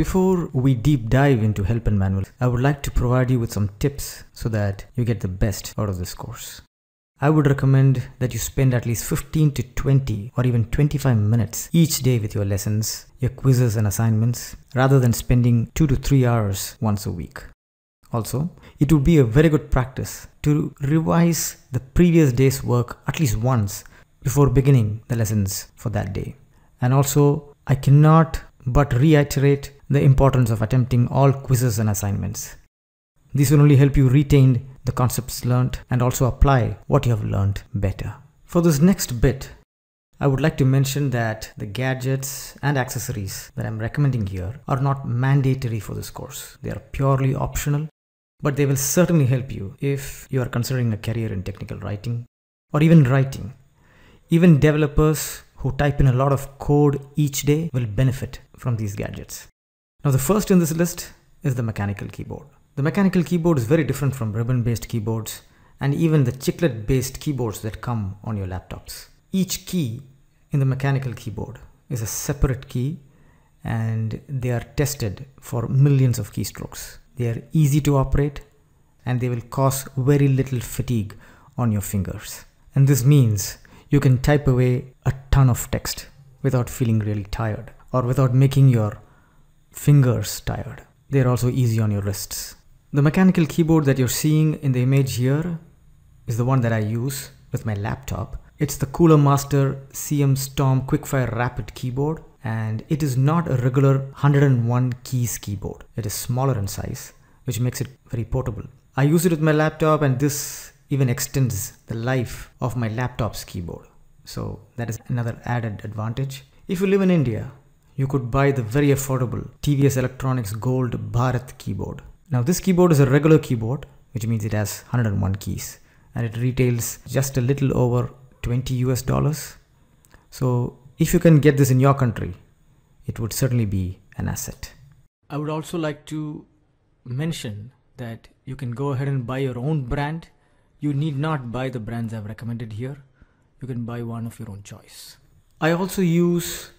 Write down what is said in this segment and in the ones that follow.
before we deep dive into help and manual, I would like to provide you with some tips so that you get the best out of this course. I would recommend that you spend at least 15 to 20 or even 25 minutes each day with your lessons, your quizzes and assignments, rather than spending 2 to 3 hours once a week. Also, it would be a very good practice to revise the previous day's work at least once before beginning the lessons for that day. And also, I cannot but reiterate the importance of attempting all quizzes and assignments. These will only help you retain the concepts learned and also apply what you have learned better. For this next bit, I would like to mention that the gadgets and accessories that I'm recommending here are not mandatory for this course. They are purely optional, but they will certainly help you if you are considering a career in technical writing or even writing. Even developers who type in a lot of code each day will benefit from these gadgets. Now, the first in this list is the mechanical keyboard. The mechanical keyboard is very different from ribbon-based keyboards and even the chiclet-based keyboards that come on your laptops. Each key in the mechanical keyboard is a separate key and they are tested for millions of keystrokes. They are easy to operate and they will cause very little fatigue on your fingers. And this means you can type away a ton of text without feeling really tired or without making your fingers tired. They are also easy on your wrists. The mechanical keyboard that you're seeing in the image here is the one that I use with my laptop. It's the Cooler Master CM Storm Quickfire Rapid keyboard, and it is not a regular 101 keys keyboard. It is smaller in size, which makes it very portable. I use it with my laptop, and this even extends the life of my laptop's keyboard. So that is another added advantage. If you live in India, you could buy the very affordable TVS Electronics Gold Bharat keyboard. Now this keyboard is a regular keyboard, which means it has 101 keys, and it retails just a little over $20 US. So if you can get this in your country, it would certainly be an asset. I would also like to mention that you can go ahead and buy your own brand. You need not buy the brands I've recommended here. You can buy one of your own choice. I also use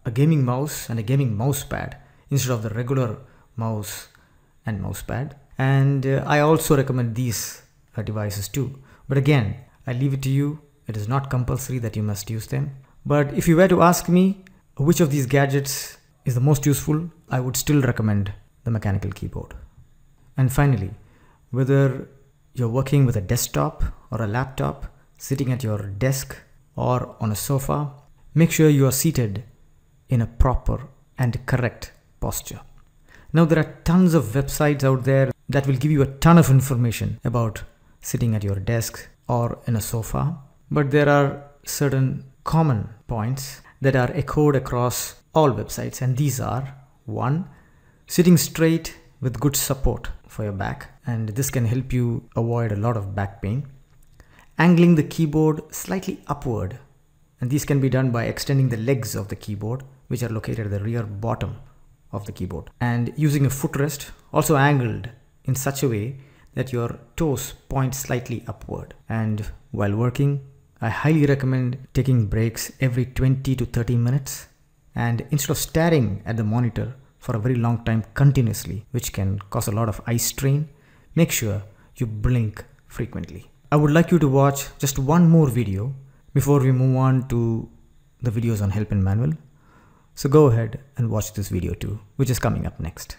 a gaming mouse and a gaming mouse pad instead of the regular mouse and mouse pad. And I also recommend these devices too. But again, I leave it to you. It is not compulsory that you must use them. But if you were to ask me which of these gadgets is the most useful, I would still recommend the mechanical keyboard. And finally, whether you're working with a desktop or a laptop, sitting at your desk or on a sofa, make sure you are seated in a proper and correct posture. Now, there are tons of websites out there that will give you a ton of information about sitting at your desk or in a sofa, but there are certain common points that are echoed across all websites, and these are: 1. Sitting straight with good support for your back, and this can help you avoid a lot of back pain. Angling the keyboard slightly upward, and these can be done by extending the legs of the keyboard, which are located at the rear bottom of the keyboard, and using a footrest also angled in such a way that your toes point slightly upward. And while working, I highly recommend taking breaks every 20 to 30 minutes, and instead of staring at the monitor for a very long time continuously, which can cause a lot of eye strain, make sure you blink frequently. I would like you to watch just one more video before we move on to the videos on help and manual. So go ahead and watch this video too, which is coming up next.